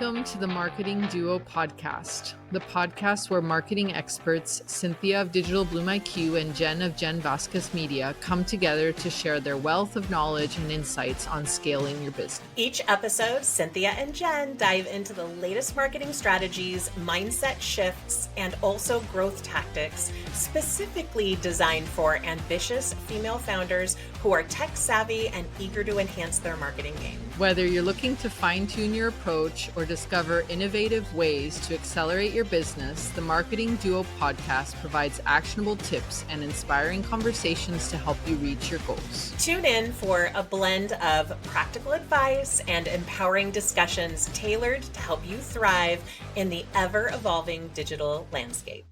Welcome to the Marketing Duo podcast, the podcast where marketing experts Cynthia of Digital Bloom IQ and Jen of Jen Vasquez Media come together to share their wealth of knowledge and insights on scaling your business. Each episode, Cynthia and Jen dive into the latest marketing strategies, mindset shifts, and also growth tactics specifically designed for ambitious female founders who are tech savvy and eager to enhance their marketing game. Whether you're looking to fine-tune your approach or discover innovative ways to accelerate your business, the Marketing Duo podcast provides actionable tips and inspiring conversations to help you reach your goals. Tune in for a blend of practical advice and empowering discussions tailored to help you thrive in the ever-evolving digital landscape.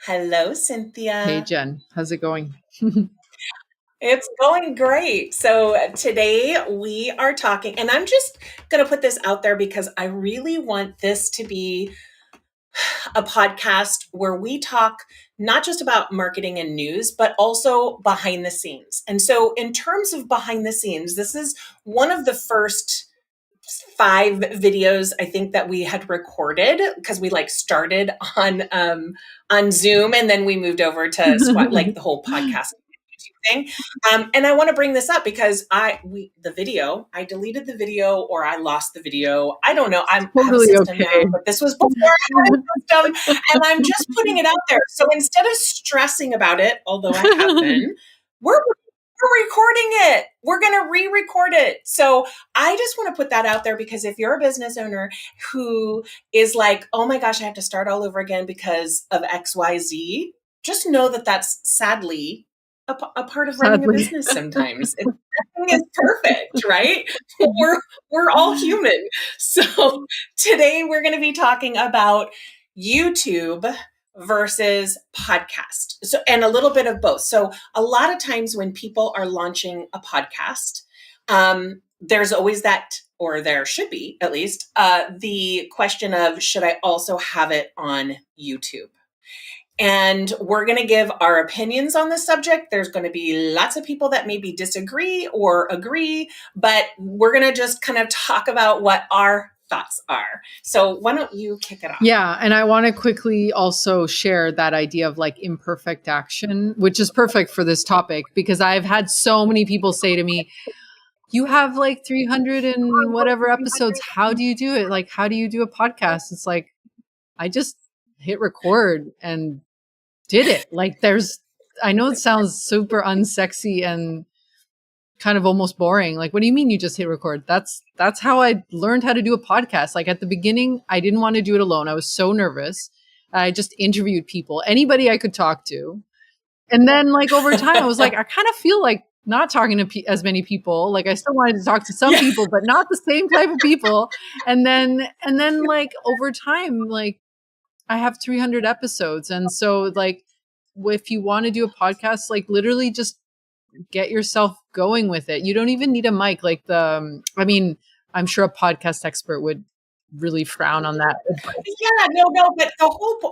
Hello, Cynthia. Hey, Jen. How's it going? It's going great. So today we are talking, and I'm just going to put this out there because I really want this to be a podcast where we talk not just about marketing and news, but also behind the scenes. And so in terms of behind the scenes, this is one of the first 5 videos I think that we had recorded because we started on Zoom and then we moved over to the whole podcast thing. And I want to bring this up because I deleted the video or I lost the video. I don't know. I'm totally okay. Now, but this was before I had a system, and I'm just putting it out there. So instead of stressing about it, although I have been, we're recording it. We're going to re-record it. So I just want to put that out there because if you're a business owner who is like, oh my gosh, I have to start all over again because of XYZ, just know that that's sadly a part of running a business sometimes. Nothing is perfect, right? We're all human. So today we're going to be talking about YouTube versus podcast. So, and a little bit of both. So a lot of times when people are launching a podcast, there's always that, or there should be at least, the question of, should I also have it on YouTube? And we're going to give our opinions on this subject. There's going to be lots of people that maybe disagree or agree, but we're going to just kind of talk about what our thoughts are. So why don't you kick it off? Yeah. And I want to quickly also share that idea of imperfect action, which is perfect for this topic because I've had so many people say to me, you have 300 and whatever episodes. How do you do it? How do you do a podcast? It's I just hit record and did it. I know it sounds super unsexy and kind of almost boring. What do you mean you just hit record? That's how I learned how to do a podcast. At the beginning, I didn't want to do it alone. I was so nervous. I just interviewed people, anybody I could talk to. And then over time, I was I kind of feel not talking to as many people. I still wanted to talk to some people, but not the same type of people. And then over time, I have 300 episodes. And so if you want to do a podcast, literally just get yourself going with it. You don't even need a mic. I'm sure a podcast expert would really frown on that. Yeah, no, but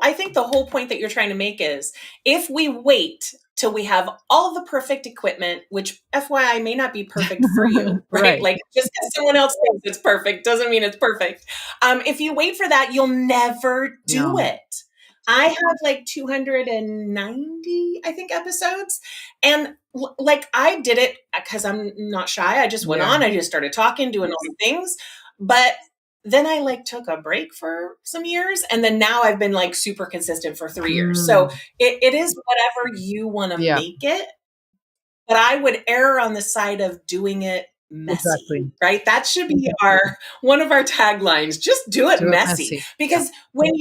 I think the whole point that you're trying to make is if we wait till we have all the perfect equipment, which FYI may not be perfect for you, right? Just because someone else thinks it's perfect doesn't mean it's perfect. If you wait for that, you'll never do it. I have 290, I think, episodes. And I did it because I'm not shy. I just went on. I just started talking, doing all the things. But then I took a break for some years. And then now I've been super consistent for 3 years. So it is whatever you want to make it. But I would err on the side of doing it messy, right? That should be one of our taglines. Just do it messy. Because when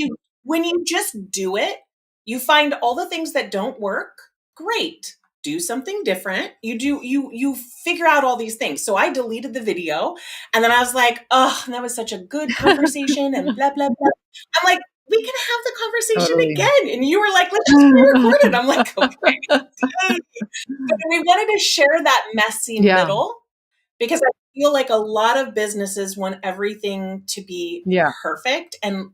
you just do it, you find all the things that don't work. Great. Do something different. You figure out all these things. So I deleted the video and then I was oh, that was such a good conversation and blah, blah, blah. I'm we can have the conversation again. And you were let's just re-record it. I'm okay. But we wanted to share that messy middle because I feel a lot of businesses want everything to be perfect. And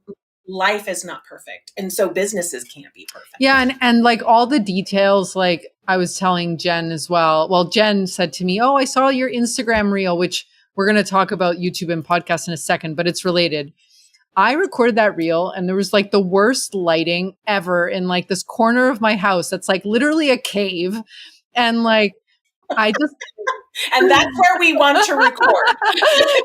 life is not perfect. And so businesses can't be perfect. Yeah. And like all the details, like I was telling Jen as well. Well, Jen said to me, "Oh, I saw your Instagram reel," which we're going to talk about YouTube and podcast in a second, but it's related. I recorded that reel and there was like the worst lighting ever in like this corner of my house. That's like literally a cave. And like, I just, and that's where we want to record.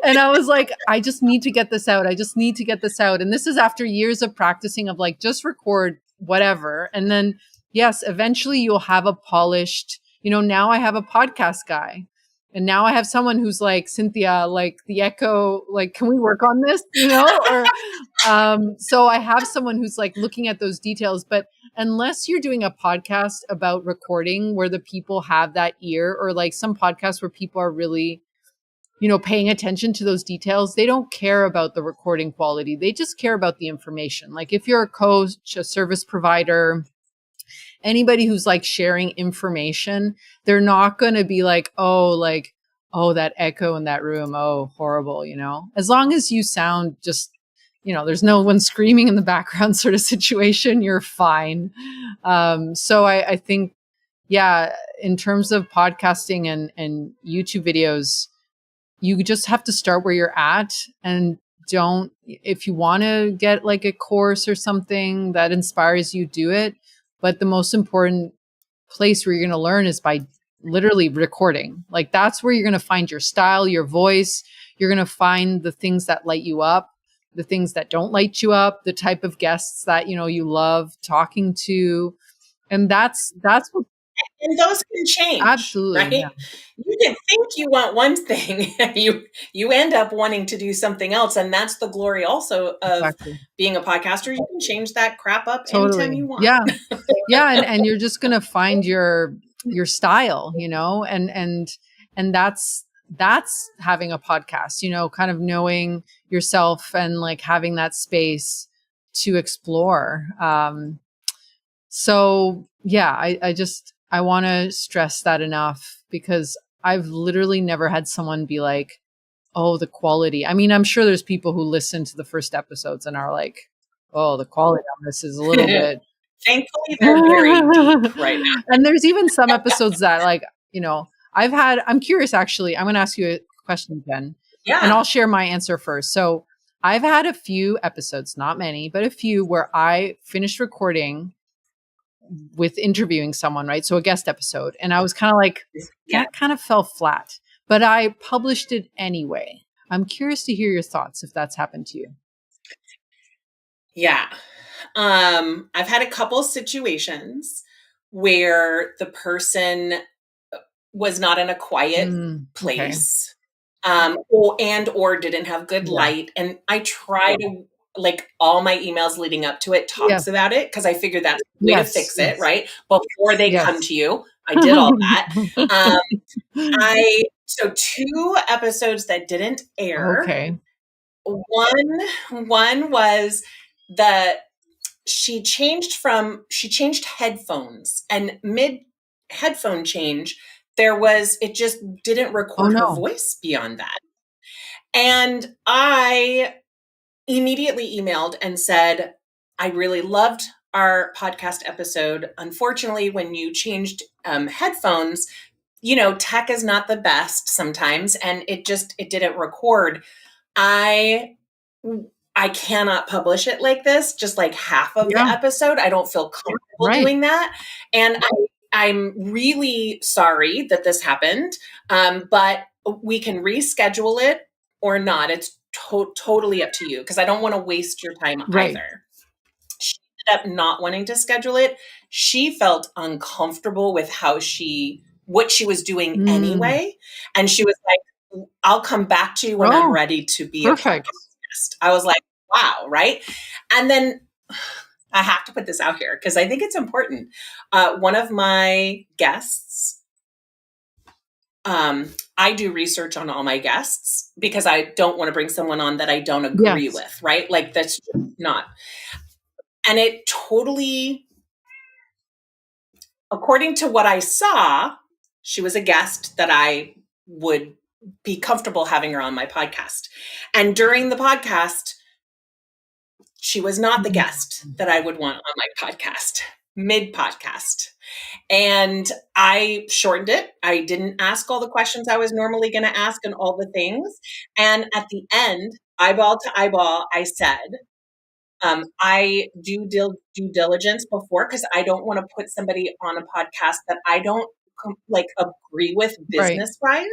And I was like, I just need to get this out. I just need to get this out. And this is after years of practicing of like, just record whatever. And then, yes, eventually you'll have a polished, now I have a podcast guy. And now I have someone who's like, Cynthia, like the echo, like, can we work on this? So I have someone who's like looking at those details. But unless you're doing a podcast about recording where the people have that ear, or like some podcasts where people are really, paying attention to those details, they don't care about the recording quality. They just care about the information. Like if you're a coach, a service provider, anybody who's like sharing information, they're not going to be like, oh, that echo in that room. Oh, horrible. As long as you sound just, there's no one screaming in the background sort of situation, you're fine. So I think, yeah, in terms of podcasting and YouTube videos, you just have to start where you're at, and if you want to get like a course or something that inspires you, do it. But the most important place where you're going to learn is by literally recording. Like that's where you're going to find your style, your voice. You're going to find the things that light you up, the things that don't light you up, the type of guests that, you love talking to. And that's what. And those can change. Absolutely. Right? Yeah. You can think you want one thing, you end up wanting to do something else. And that's the glory also of being a podcaster. You can change that crap up anytime you want. Yeah. Yeah. And you're just going to find your style, and that's having a podcast, kind of knowing yourself and like having that space to explore. So yeah, I want to stress that enough, because I've literally never had someone be like, oh, the quality. I mean, I'm sure there's people who listen to the first episodes and are like, oh, the quality on this is a little bit. Thankfully, they're very deep right now. And there's even some episodes that like, I'm curious, actually. I'm going to ask you a question, Jen. Yeah. And I'll share my answer first. So I've had a few episodes, not many, but a few where I finished recording with interviewing someone, right? So a guest episode. And I was kind of like, that kind of fell flat, but I published it anyway. I'm curious to hear your thoughts if that's happened to you. Yeah. I've had a couple situations where the person was not in a quiet place, or didn't have good light. And I try to, like, all my emails leading up to it talks about it, because I figured that's the way to fix it, right? Before they come to you. I did all that. So 2 episodes that didn't air. Okay. One was she changed headphones, and mid headphone change, it just didn't record her voice beyond that. And I immediately emailed and said, I really loved our podcast episode. Unfortunately, when you changed headphones, tech is not the best sometimes, and it didn't record. I cannot publish it like this, just like half of the episode. I don't feel comfortable doing that. And I'm really sorry that this happened, but we can reschedule it or not. It's totally up to you, because I don't want to waste your time either. She ended up not wanting to schedule it. She felt uncomfortable with what she was doing anyway. And she was like, I'll come back to you when I'm ready to be a podcast guest. I was like, wow, right? And then I have to put this out here because I think it's important. One of my guests, I do research on all my guests because I don't want to bring someone on that I don't agree with, right? Like that's not. And it totally, according to what I saw, she was a guest that I would be comfortable having her on my podcast. And during the podcast, She was not the guest that I would want on my podcast, mid-podcast. And I shortened it. I didn't ask all the questions I was normally going to ask and all the things. And at the end, eyeball to eyeball, I said, I do due diligence before, because I don't want to put somebody on a podcast that I don't agree with Right. business wise.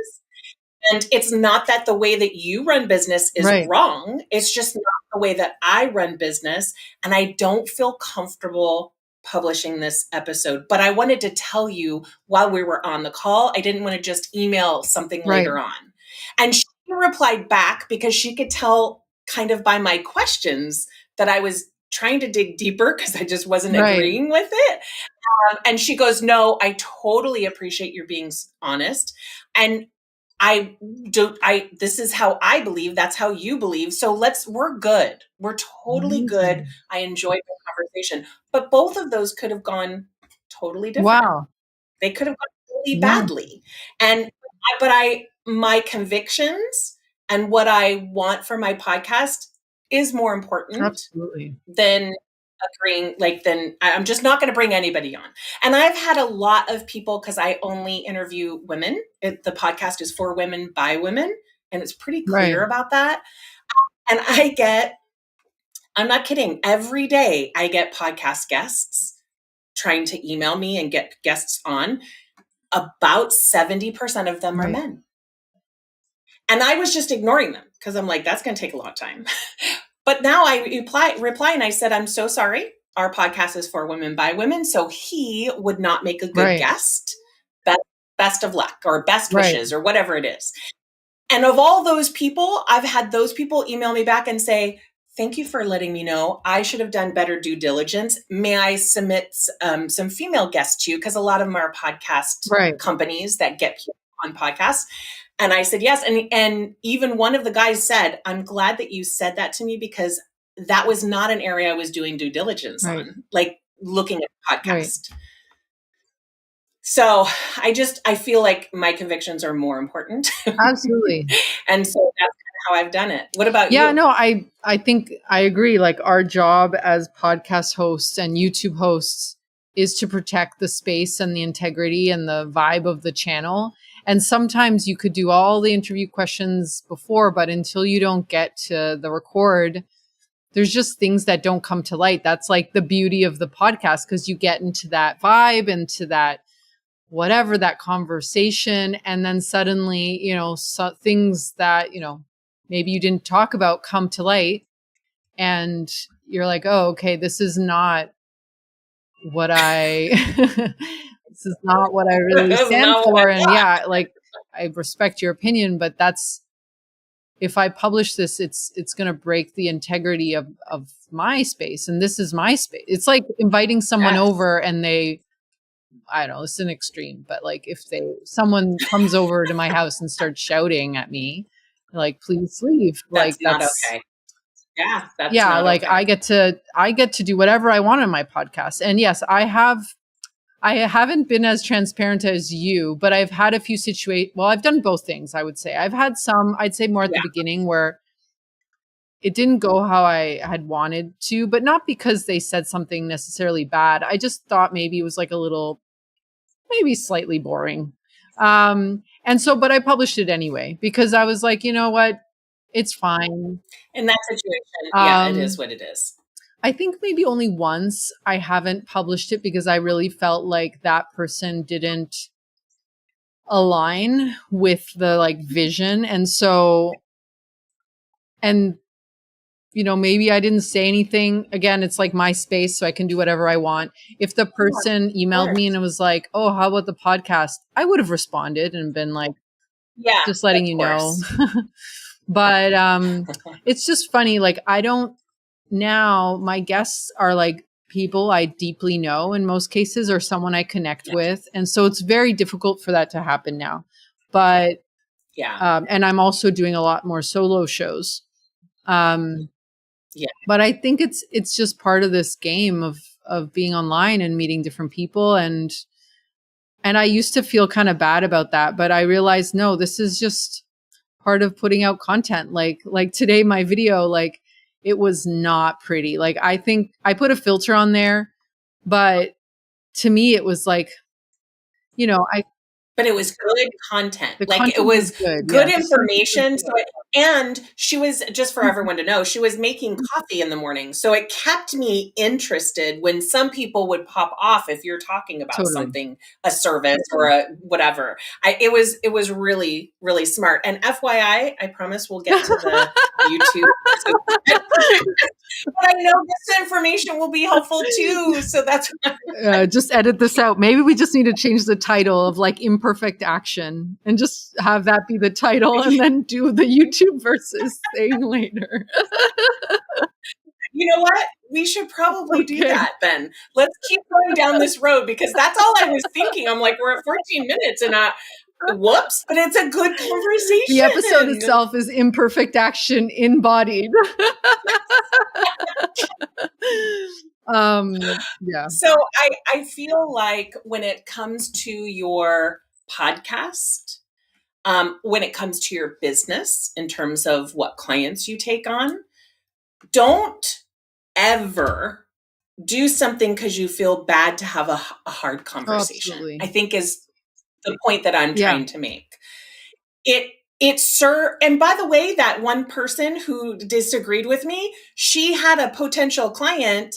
And it's not that the way that you run business is Right. wrong. It's just not the way that I run business. And I don't feel comfortable publishing this episode. But I wanted to tell you while we were on the call, I didn't want to just email something Right. later on. And she replied back because she could tell kind of by my questions that I was trying to dig deeper because I just wasn't Right. agreeing with it. And she goes, no, I totally appreciate your being honest. And this is how I believe. That's how you believe. So we're good. We're totally good. I enjoyed the conversation, but both of those could have gone totally different. Wow. They could have gone really badly. My convictions and what I want for my podcast is more important. Absolutely. Than agreeing, then I'm just not going to bring anybody on. And I've had a lot of people, because I only interview women. The podcast is for women by women, and it's pretty clear about that. And I'm not kidding, every day I get podcast guests trying to email me and get guests on. About 70% of them are men. And I was just ignoring them because I'm like, that's going to take a long time. But now I reply and I said, I'm so sorry. Our podcast is for women by women. So he would not make a good guest. Best of luck or best wishes or whatever it is. And of all those people, I've had those people email me back and say, thank you for letting me know. I should have done better due diligence. May I submit some female guests to you? Because a lot of them are podcast companies that get people on podcasts. And I said, yes. And even one of the guys said, I'm glad that you said that to me, because that was not an area I was doing due diligence on, looking at podcast. So I feel like my convictions are more important. Absolutely. And so that's kind of how I've done it. What about you? Yeah, no, I think I agree. Our job as podcast hosts and YouTube hosts is to protect the space and the integrity and the vibe of the channel. And sometimes you could do all the interview questions before, but until you don't get to the record, there's just things that don't come to light. That's the beauty of the podcast, because you get into that vibe, into that whatever, that conversation. And then suddenly, things that, maybe you didn't talk about come to light. And you're like, oh, okay, this is not what this is not what I really stand for. And I respect your opinion, but if I publish this, it's going to break the integrity of my space. And this is my space. It's like inviting someone over and I don't know, it's an extreme, but if someone comes over to my house and starts shouting at me, please leave. That's not okay. Yeah. That's not okay. I get to do whatever I want on my podcast. And yes, I haven't been as transparent as you, but I've had a few situations. Well, I've done both things, I would say. I've had some, I'd say more at the beginning, where it didn't go how I had wanted to, but not because they said something necessarily bad. I just thought maybe it was a little, maybe slightly boring. And so, but I published it anyway, because I was like, you know what? It's fine. In that situation, it is what it is. I think maybe only once I haven't published it because I really felt like that person didn't align with the vision. And so, maybe I didn't say anything. Again, it's my space, so I can do whatever I want. If the person emailed me and it was like, oh, how about the podcast? I would have responded and been like, just letting you know. But it's just funny. I don't now, my guests are people I deeply know in most cases, or someone I connect with. And so it's very difficult for that to happen now. But and I'm also doing a lot more solo shows. But I think it's just part of this game of being online and meeting different people. And I used to feel kind of bad about that, but I realized, no, this is just part of putting out content. Like today, my video, it was not pretty. Like, I think I put a filter on there, but to me, it was like, but it was good content. the Like, it content was was good. good Yeah, the content was information. good. And she was, just for everyone to know, she was making coffee in the morning. So it kept me interested when some people would pop off if you're talking about Totally. something, a service or a whatever. It was really, really smart. And FYI, I promise we'll get to the YouTube. But I know this information will be helpful too. So that's just edit this out. Maybe we just need to change the title of like imperfect action and just have that be the title and then do the YouTube versus thing later. You know what? We should probably do that then. Let's keep going down this road because that's all I was thinking. I'm like, we're at 14 minutes and whoops, but it's a good conversation. The episode itself is imperfect action embodied. Yeah. So I feel like when it comes to your podcast, when it comes to your business in terms of what clients you take on, don't ever do something because you feel bad to have a hard conversation. Absolutely. I think is the point that I'm trying to make. And by the way, that one person who disagreed with me, she had a potential client,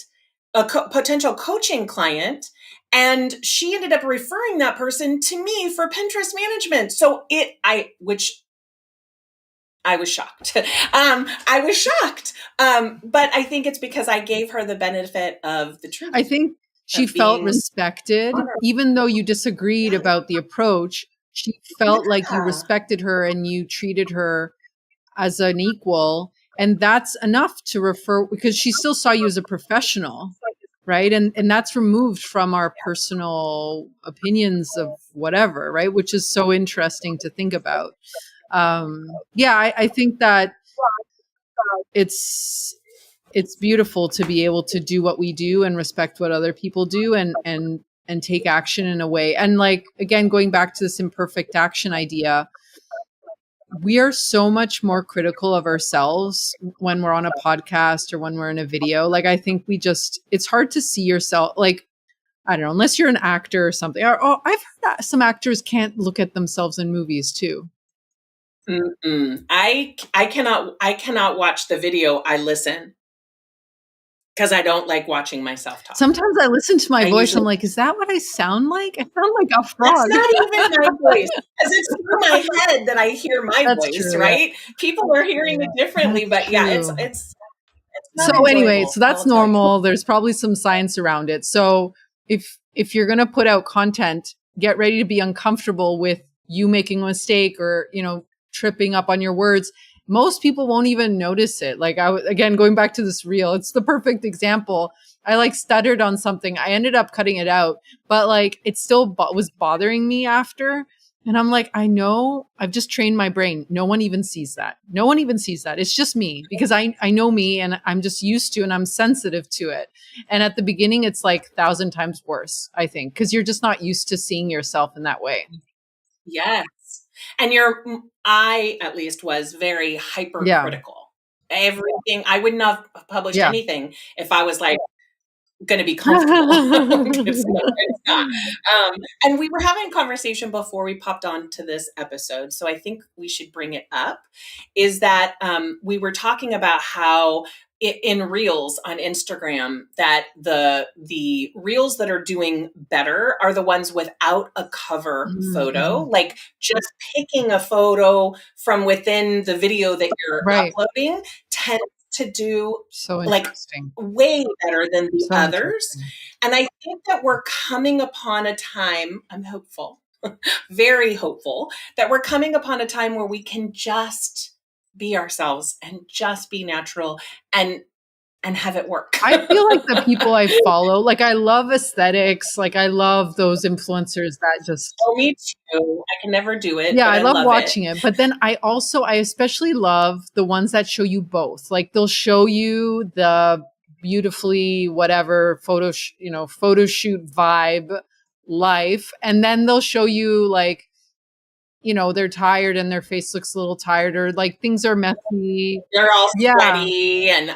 potential coaching client, and she ended up referring that person to me for Pinterest management. So which I was shocked. I was shocked. But I think it's because I gave her the benefit of the truth. I think she felt respected, even though you disagreed about the approach. She felt like you respected her and you treated her as an equal. And that's enough to refer, because she still saw you as a professional, right? And that's removed from our personal opinions of whatever, right? Which is so interesting to think about. I think that it's beautiful to be able to do what we do and respect what other people do and take action in a way. And like, again, going back to this imperfect action idea, we are so much more critical of ourselves when we're on a podcast or when we're in a video. Like, I think it's hard to see yourself. Like, I don't know, unless you're an actor or something. I've heard that some actors can't look at themselves in movies too. I cannot watch the video. I listen because I don't like watching myself talk. Sometimes I listen to my voice. I'm like, is that what I sound like? I sound like a frog. That's not even my voice, because it's through my head that I hear my voice, true, right? Yeah. People are hearing it differently, but yeah, it's not so anyway, enjoyable, so that's normal. There's probably some science around it. So if you're going to put out content, get ready to be uncomfortable with you making a mistake or, tripping up on your words. Most people won't even notice it. Like, again, going back to this reel, it's the perfect example. I stuttered on something. I ended up cutting it out, but it still was bothering me after. And I'm like, I know, I've just trained my brain. No one even sees that. No one even sees that. It's just me, because I know me and I'm just used to, and I'm sensitive to it. And at the beginning, it's 1,000 times worse, I think, because you're just not used to seeing yourself in that way. Yes. And I at least was very hypercritical. Everything, I wouldn't have published anything if I was going to be comfortable. It's not. And we were having a conversation before we popped on to this episode, so I think we should bring it up, is that we were talking about how in reels on Instagram, that the reels that are doing better are the ones without a cover photo, like just picking a photo from within the video that you're uploading tends to do way better than the others. And I think that we're coming upon a time, I'm hopeful, very hopeful, that we're coming upon a time where we can just be ourselves and just be natural and have it work. I feel like the people I follow, I love aesthetics. I love those influencers that just... Oh, me too. I can never do it. Yeah, I love watching it. But then I especially love the ones that show you both. They'll show you the beautifully whatever photo shoot vibe life. And then they'll show you they're tired and their face looks a little tired, or like things are messy. They're all Yeah. sweaty and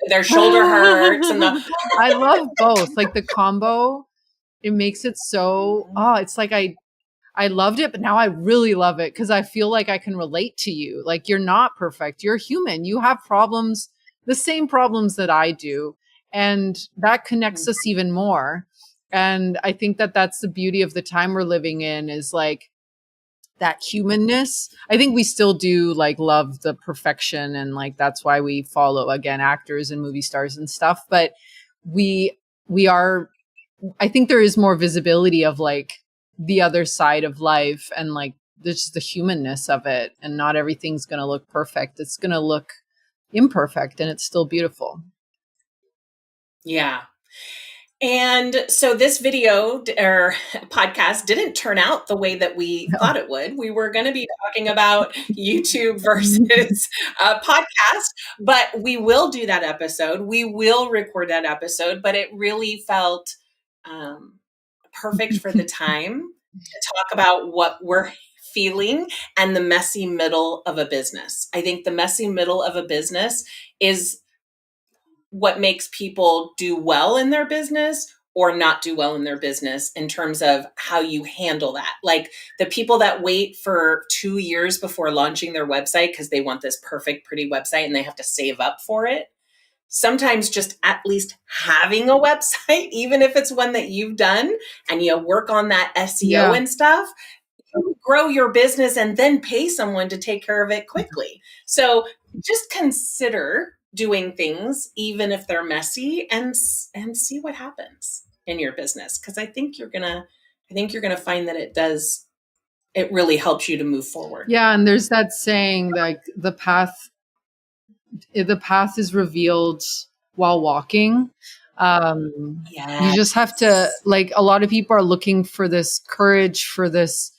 their shoulder hurts and the I love both. Like the combo, it makes it so, it's like I loved it, but now I really love it because I feel like I can relate to you. Like you're not perfect. You're human. You have problems, the same problems that I do. And that connects us even more. And I think that that's the beauty of the time we're living in, is like that humanness. I think we still do like love the perfection, and like that's why we follow, again, actors and movie stars and stuff. But we are, I think there is more visibility of like the other side of life, and like just the humanness of it, and not everything's going to look perfect. It's going to look imperfect, and it's still beautiful. Yeah. And so this video or podcast didn't turn out the way that we thought it would. We were going to be talking about YouTube versus podcast, but we will do that episode. We will record that episode, but it really felt perfect for the time to talk about what we're feeling and the messy middle of a business. I think the messy middle of a business is what makes people do well in their business or not do well in their business, in terms of how you handle that. Like the people that wait for 2 years before launching their website because they want this perfect, pretty website and they have to save up for it. Sometimes just at least having a website, even if it's one that you've done and you work on that SEO and stuff, you grow your business and then pay someone to take care of it quickly. So just consider doing things, even if they're messy, and see what happens in your business. Because I think you're gonna find that it really helps you to move forward. Yeah, and there's that saying, like the path is revealed while walking. You just have to, like, a lot of people are looking for this courage, for this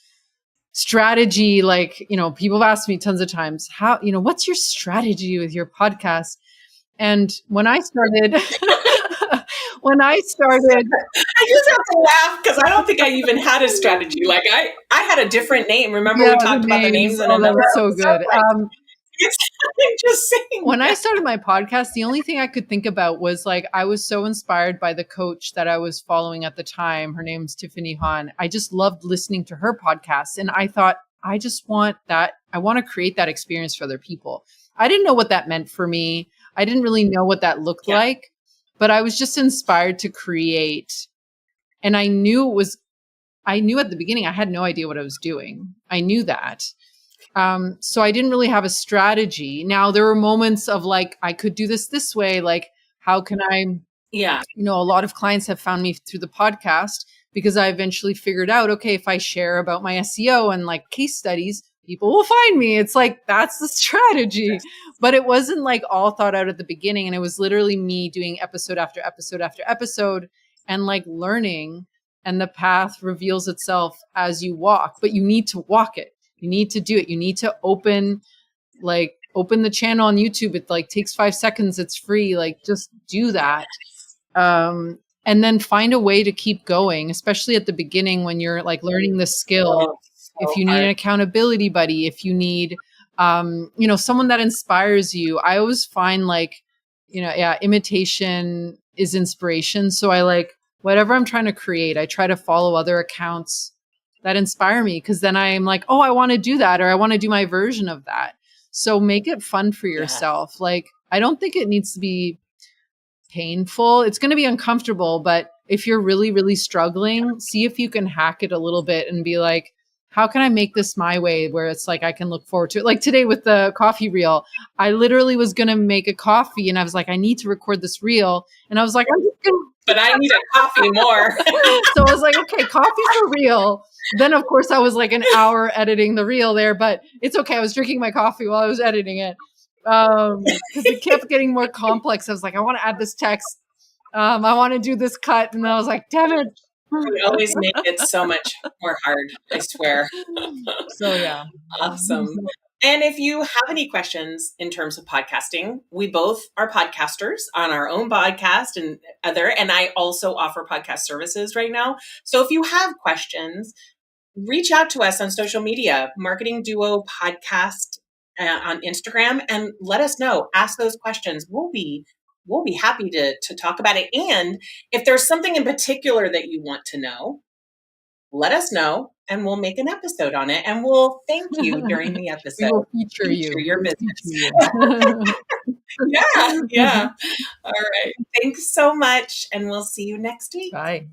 strategy. Like, people have asked me tons of times, how, what's your strategy with your podcast? And when I started, I just have to laugh because I don't think I even had a strategy. Like I had a different name. Remember we talked about the names and that was so good. Just saying. When I started my podcast, the only thing I could think about was like, I was so inspired by the coach that I was following at the time. Her name's Tiffany Han. I just loved listening to her podcasts. And I thought, I just want that. I want to create that experience for other people. I didn't know what that meant for me. I didn't really know what that looked like, but I was just inspired to create. And I knew at the beginning, I had no idea what I was doing. I knew that. So I didn't really have a strategy. Now there were moments of like, I could do this way. Like, how can I, a lot of clients have found me through the podcast because I eventually figured out, okay, if I share about my SEO and like case studies, people will find me. It's like, that's the strategy. But it wasn't like all thought out at the beginning. And it was literally me doing episode after episode after episode and like learning, and the path reveals itself as you walk, but you need to walk it. You need to do it. You need to open the channel on YouTube. It like takes 5 seconds. It's free. Like just do that. And then find a way to keep going, especially at the beginning when you're like learning the skill. If you need an accountability buddy, if you need, someone that inspires you. I always find like, imitation is inspiration. So I like whatever I'm trying to create, I try to follow other accounts that inspire me, because then I'm like, oh, I want to do that, or I want to do my version of that. So make it fun for yourself. Yeah. Like, I don't think it needs to be painful. It's going to be uncomfortable, but if you're really, really struggling, see if you can hack it a little bit and be like, how can I make this my way where it's like, I can look forward to it? Like today with the coffee reel, I literally was going to make a coffee and I was like, I need to record this reel. And I was like, but I need a coffee more. So I was like, okay, coffee for real. Then of course I was like an hour editing the reel there, but it's okay. I was drinking my coffee while I was editing it. Because it kept getting more complex. I was like, I want to add this text. I want to do this cut. And I was like, damn it. You always make it so much more hard, I swear. So yeah. Awesome. And if you have any questions in terms of podcasting, we both are podcasters on our own podcast and I also offer podcast services right now. So if you have questions, reach out to us on social media, Marketing Duo Podcast on Instagram, and let us know. Ask those questions. We'll be happy to talk about it. And if there's something in particular that you want to know, let us know and we'll make an episode on it, and we'll thank you during the episode. We will feature you. Your We'll business. feature you. Yeah. All right. Thanks so much, and we'll see you next week. Bye.